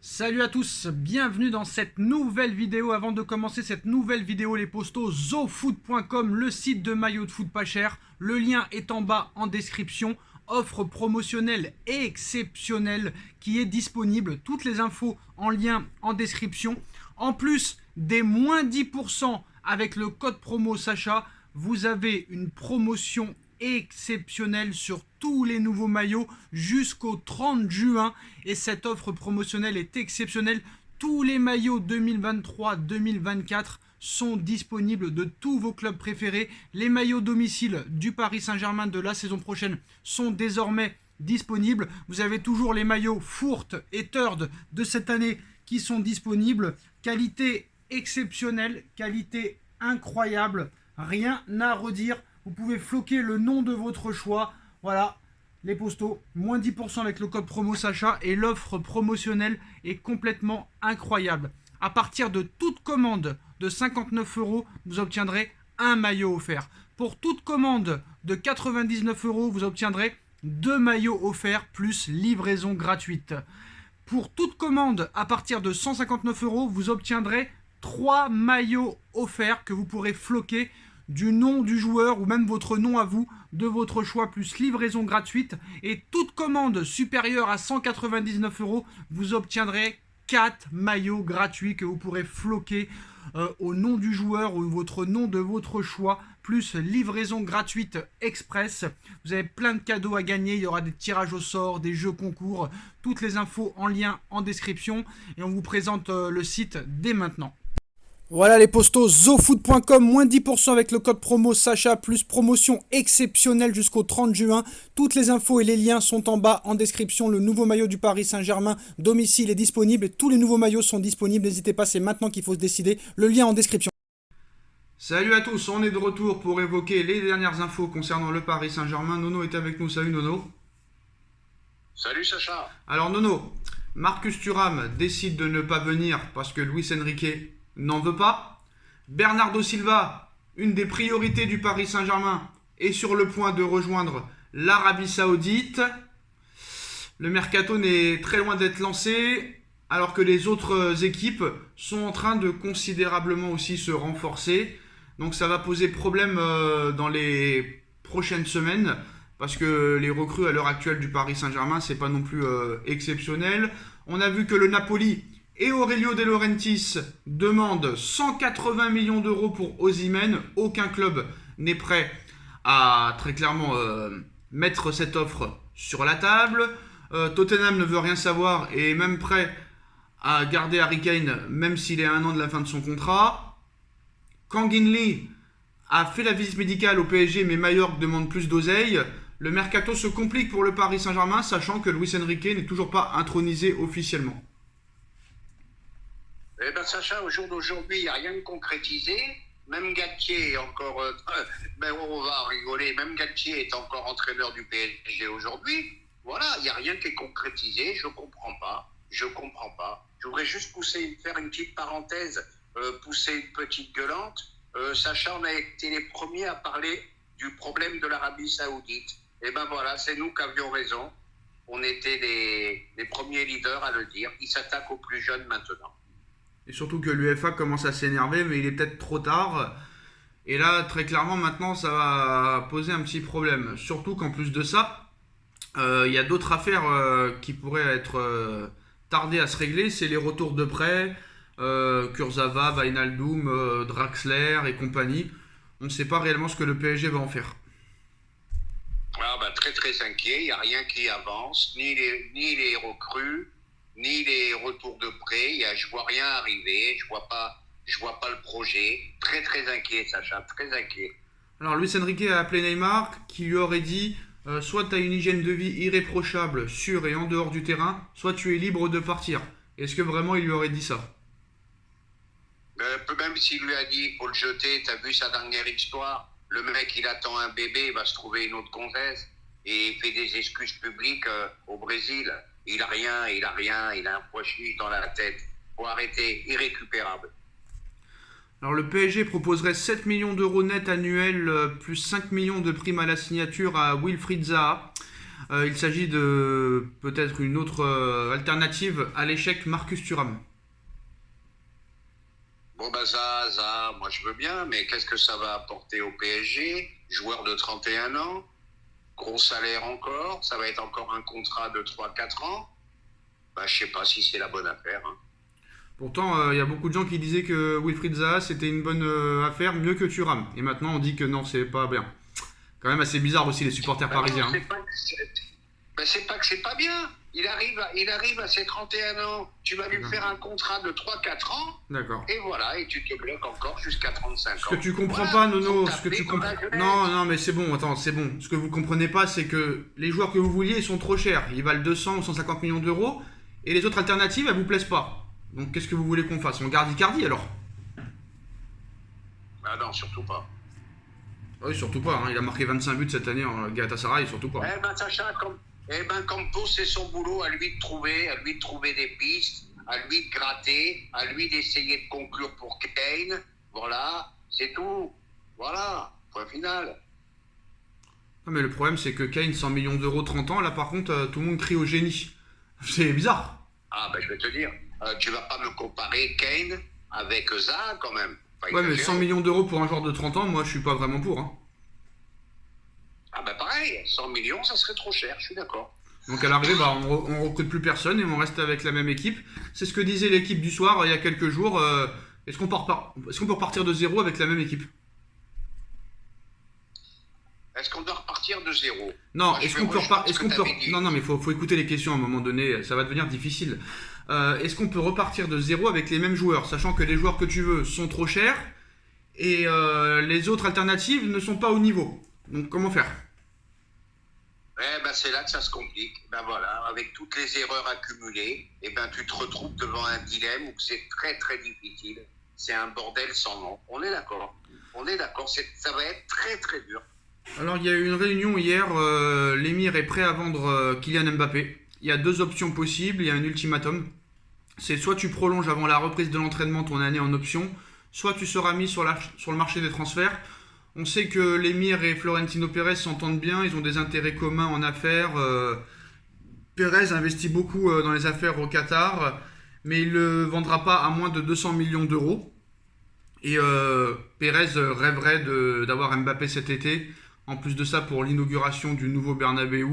Salut à tous, bienvenue dans cette nouvelle vidéo. Avant de commencer cette nouvelle vidéo, les postos, zofoot.com, le site de maillots de foot pas cher. Le lien est en bas en description. Offre promotionnelle exceptionnelle qui est disponible. Toutes les infos en lien en description. En plus des moins 10% avec le code promo Sacha, vous avez une promotion exceptionnelle sur tous les nouveaux maillots jusqu'au 30 juin. Et cette offre promotionnelle est exceptionnelle. Tous les maillots 2023-2024 sont disponibles de tous vos clubs préférés. Les maillots domicile du Paris Saint-Germain de la saison prochaine sont désormais disponibles. Vous avez toujours les maillots Fourth et Third de cette année qui sont disponibles. Qualité exceptionnelle, qualité incroyable, rien à redire. Vous pouvez floquer le nom de votre choix. Voilà, les postos, moins 10% avec le code promo Sacha et l'offre promotionnelle est complètement incroyable. À partir de toute commande de 59 €, vous obtiendrez un maillot offert. Pour toute commande de 99 €, vous obtiendrez 2 maillots offerts plus livraison gratuite. Pour toute commande à partir de 159 €, vous obtiendrez 3 maillots offerts que vous pourrez floquer du nom du joueur ou même votre nom à vous, de votre choix, plus livraison gratuite. Et toute commande supérieure à 199 €, vous obtiendrez 4 maillots gratuits que vous pourrez floquer au nom du joueur ou votre nom de votre choix, plus livraison gratuite express. Vous avez plein de cadeaux à gagner, il y aura des tirages au sort, des jeux concours, toutes les infos en lien en description et on vous présente le site dès maintenant. Voilà les postos, zofoot.com, moins 10% avec le code promo Sacha, plus promotion exceptionnelle jusqu'au 30 juin. Toutes les infos et les liens sont en bas en description. Le nouveau maillot du Paris Saint-Germain domicile est disponible et tous les nouveaux maillots sont disponibles. N'hésitez pas, c'est maintenant qu'il faut se décider. Le lien en description. Salut à tous, on est de retour pour évoquer les dernières infos concernant le Paris Saint-Germain. Nono est avec nous, salut Nono. Salut Sacha. Alors Nono, Marcus Thuram décide de ne pas venir parce que Luis Enrique n'en veut pas. Bernardo Silva, une des priorités du Paris Saint-Germain, est sur le point de rejoindre l'Arabie Saoudite. Le mercato n'est très loin d'être lancé, alors que les autres équipes sont en train de considérablement aussi se renforcer. Donc ça va poser problème dans les prochaines semaines, parce que les recrues à l'heure actuelle du Paris Saint-Germain, c'est pas non plus exceptionnel. On a vu que le Napoli et Aurelio De Laurentiis demandent 180 millions d'euros pour Osimhen. Aucun club n'est prêt à très clairement mettre cette offre sur la table. Tottenham ne veut rien savoir et est même prêt à garder Harry Kane même s'il est à 1 an de la fin de son contrat. Kang In Lee a fait la visite médicale au PSG mais Mallorca demande plus d'oseille. Le mercato se complique pour le Paris Saint-Germain sachant que Luis Enrique n'est toujours pas intronisé officiellement. Eh bien Sacha, au jour d'aujourd'hui, il n'y a rien de concrétisé. Même Galtier est encore... ben on va rigoler, même Galtier est encore entraîneur du PSG aujourd'hui. Voilà, il n'y a rien qui est concrétisé, je ne comprends pas. Je voudrais juste faire une petite parenthèse, pousser une petite gueulante. Sacha, on a été les premiers à parler du problème de l'Arabie Saoudite. Eh bien voilà, c'est nous qui avions raison. On était les premiers leaders à le dire. Ils s'attaquent aux plus jeunes maintenant. Et surtout que l'UEFA commence à s'énerver, mais il est peut-être trop tard. Et là, très clairement, maintenant, ça va poser un petit problème. Surtout qu'en plus de ça, il y a d'autres affaires qui pourraient être tardées à se régler. C'est les retours de prêt, Kurzawa, Wijnaldum, Draxler et compagnie. On ne sait pas réellement ce que le PSG va en faire. Ah ben, très très inquiet, il n'y a rien qui avance, ni les recrues, ni les retours de prêt, je vois rien arriver, je vois pas le projet. Très très inquiet Sacha, très inquiet. Alors Luis Enrique a appelé Neymar qui lui aurait dit soit tu as une hygiène de vie irréprochable sur et en dehors du terrain, soit tu es libre de partir. Est-ce que vraiment il lui aurait dit ça? Même s'il lui a dit il faut le jeter, t'as vu sa dernière histoire, le mec il attend un bébé, il va se trouver une autre gonzesse et il fait des excuses publiques au Brésil. Il a rien, il a un pois chiche dans la tête. Faut arrêter, irrécupérable. Alors le PSG proposerait 7 millions d'euros net annuels plus 5 millions de primes à la signature à Wilfried Zaha. Il s'agit de peut-être une autre alternative à l'échec, Marcus Thuram. Bon, bah ça, moi je veux bien, mais qu'est-ce que ça va apporter au PSG? Joueur de 31 ans, gros salaire encore, ça va être encore un contrat de 3-4 ans. Bah, je sais pas si c'est la bonne affaire. Hein. Pourtant, il y a beaucoup de gens qui disaient que Wilfried Zaha c'était une bonne affaire, mieux que Thuram. Et maintenant, on dit que non, c'est pas bien. Quand même assez bizarre aussi les supporters Bah parisiens. non, c'est pas que c'est pas bien. Il arrive à ses 31 ans. Tu vas lui faire un contrat de 3-4 ans. D'accord. Et voilà, et tu te bloques encore jusqu'à 35 ans. Ce que tu comprends Voilà, pas, Nono, faut ce que tu taper comme comprends. la jeunesse. Non, mais c'est bon, attends, c'est bon. Ce que vous comprenez pas, c'est que les joueurs que vous vouliez, ils sont trop chers. Ils valent 200 ou 150 millions d'euros. Et les autres alternatives, elles vous plaisent pas. Donc qu'est-ce que vous voulez qu'on fasse? On garde Icardi alors? Ah non, surtout pas. Oui, surtout pas. Hein. Il a marqué 25 buts cette année en Galatasaray, surtout pas. Eh ben, Sacha, Campos, c'est son boulot à lui de trouver des pistes, à lui de gratter, à lui d'essayer de conclure pour Kane. Voilà, c'est tout. Voilà, point final. Non, mais le problème, c'est que Kane, 100 millions d'euros, 30 ans, là par contre, tout le monde crie au génie. C'est bizarre. Ah ben je vais te dire, tu vas pas me comparer Kane avec Zaha quand même. Pas Ouais, mais exagérer. 100 millions d'euros pour un joueur de 30 ans, moi je suis pas vraiment pour. Hein. Ah ben pareil, 100 millions, ça serait trop cher, je suis d'accord. Donc à l'arrivée, bah, on recrute plus personne et on reste avec la même équipe. C'est ce que disait l'équipe du soir il y a quelques jours. Est-ce qu'on peut repartir de zéro avec la même équipe? Est-ce qu'on doit repartir de zéro? Non, Moi, je est-ce vais qu'on peut rejoindre repartir? ce que t'avais dit. Non, mais faut écouter les questions à un moment donné. Ça va devenir difficile. Est-ce qu'on peut repartir de zéro avec les mêmes joueurs, sachant que les joueurs que tu veux sont trop chers et les autres alternatives ne sont pas au niveau. Donc comment faire? Eh ben c'est là que ça se complique. Ben voilà, avec toutes les erreurs accumulées, eh ben tu te retrouves devant un dilemme où c'est très très difficile. C'est un bordel sans nom. On est d'accord. Ça va être très très dur. Alors il y a eu une réunion hier, l'émir est prêt à vendre Kylian Mbappé. Il y a deux options possibles, il y a un ultimatum. C'est soit tu prolonges avant la reprise de l'entraînement ton année en option, soit tu seras mis sur le marché des transferts. On sait que l'émir et Florentino Pérez s'entendent bien, ils ont des intérêts communs en affaires. Pérez investit beaucoup dans les affaires au Qatar, mais il ne le vendra pas à moins de 200 millions d'euros. Et Pérez rêverait d'avoir Mbappé cet été. En plus de ça, pour l'inauguration du nouveau Bernabeu.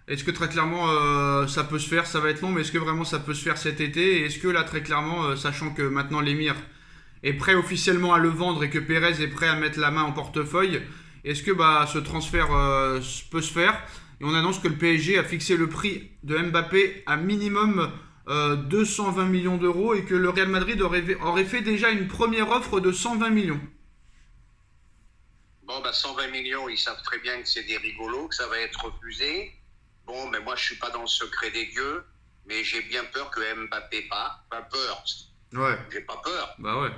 Est-ce que très clairement ça peut se faire? Ça va être long, mais est-ce que vraiment ça peut se faire cet été? Et est-ce que là, très clairement, sachant que maintenant l'émir est prêt officiellement à le vendre et que Pérez est prêt à mettre la main en portefeuille, est-ce que ce transfert peut se faire? Et on annonce que le PSG a fixé le prix de Mbappé à minimum 220 millions d'euros et que le Real Madrid aurait fait déjà une première offre de 120 millions. Bon, 120 millions, ils savent très bien que c'est des rigolos, que ça va être refusé. Bon, mais moi, je suis pas dans le secret des dieux, mais j'ai bien peur que Mbappé pas peur. Ouais. J'ai pas peur. Bah ouais.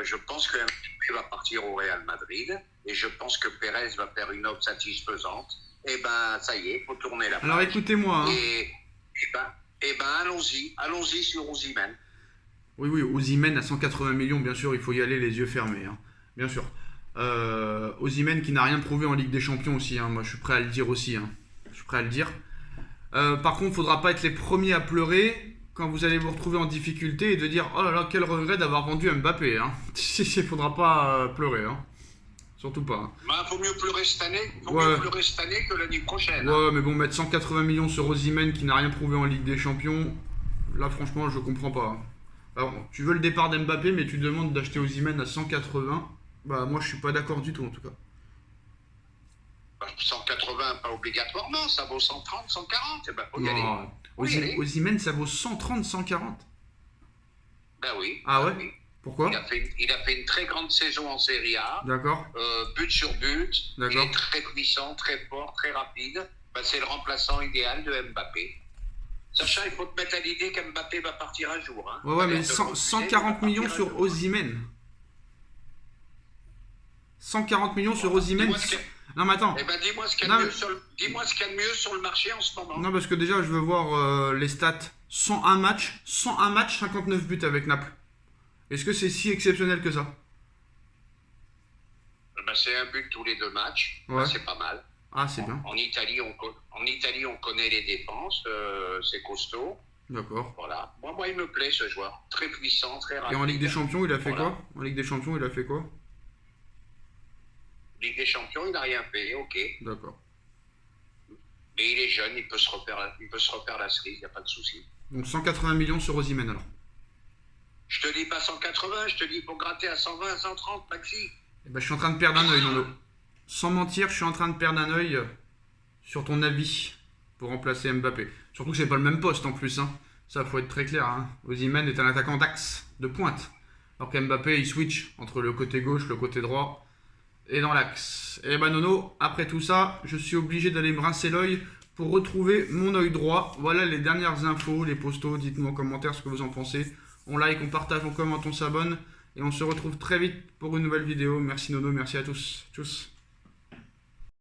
Je pense que Mbappé va partir au Real Madrid et je pense que Pérez va faire une offre satisfaisante. Et ça y est, faut tourner la page. Alors écoutez-moi. Hein. Et allons-y sur Osimhen. Oui, Osimhen à 180 millions, bien sûr, il faut y aller les yeux fermés, hein. Bien sûr. Osimhen qui n'a rien prouvé en Ligue des Champions aussi, hein. Moi je suis prêt à le dire aussi, hein. Je suis prêt à le dire. Par contre, il ne faudra pas être les premiers à pleurer quand vous allez vous retrouver en difficulté et de dire « Oh là là, quel regret d'avoir vendu Mbappé hein. !» Il ne faudra pas pleurer, hein. Surtout pas. Hein. Faut mieux pleurer cette année. Mieux pleurer cette année que l'année prochaine. Ouais, mais bon, mettre 180 millions sur Osimhen qui n'a rien prouvé en Ligue des Champions, là franchement, je comprends pas. Hein. Alors, tu veux le départ d'Mbappé, mais tu demandes d'acheter Osimhen à 180. Moi je suis pas d'accord du tout en tout cas. 180 pas obligatoirement, ça vaut 130, 140, faut y aller. Osimhen ça vaut 130, 140. Oui. Ah ouais. Oui. Pourquoi? Il a fait une très grande saison en Serie A. D'accord. But sur but. D'accord. Il est très puissant, très fort, très rapide. C'est le remplaçant idéal de Mbappé. Sacha, il faut te mettre à l'idée qu'Mbappé va partir un jour. Hein. Ouais, mais 140 millions sur Osimhen. 140 millions sur Osimhen. Non, mais attends. Dis-moi ce qu'il y a de mieux sur le marché en ce moment. Non, parce que déjà, je veux voir les stats. 101 matchs, 59 buts avec Naples. Est-ce que c'est si exceptionnel que ça? C'est un but tous les 2 matchs. Ouais. C'est pas mal. Ah, c'est bien. En Italie, on connaît les dépenses, c'est costaud. D'accord. Voilà. Moi, il me plaît ce joueur. Très puissant, très rapide. Et en Ligue des Champions, il a fait Voilà. quoi? En Ligue des Champions, il a fait quoi? Ligue des Champions, il n'a rien fait, ok. D'accord. Mais il est jeune, il peut se refaire la cerise, il n'y a pas de souci. Donc 180 millions sur Osimhen alors. Je te dis pas 180, je te dis pour gratter à 120, 130, Maxi. Eh ben, je suis en train de perdre un œil, Nono. Sans mentir, je suis en train de perdre un œil sur ton avis pour remplacer Mbappé. Surtout que c'est pas le même poste en plus. Hein. Ça, faut être très clair. Hein. Osimhen est un attaquant d'axe, de pointe. Alors qu'Mbappé, il switch entre le côté gauche, le côté droit et dans l'axe. Et ben Nono, après tout ça, je suis obligé d'aller me rincer l'œil pour retrouver mon œil droit. Voilà les dernières infos, les postos. Dites-nous en commentaire ce que vous en pensez. On like, on partage, on commente, on s'abonne. Et on se retrouve très vite pour une nouvelle vidéo. Merci Nono, merci à tous. Tchuss.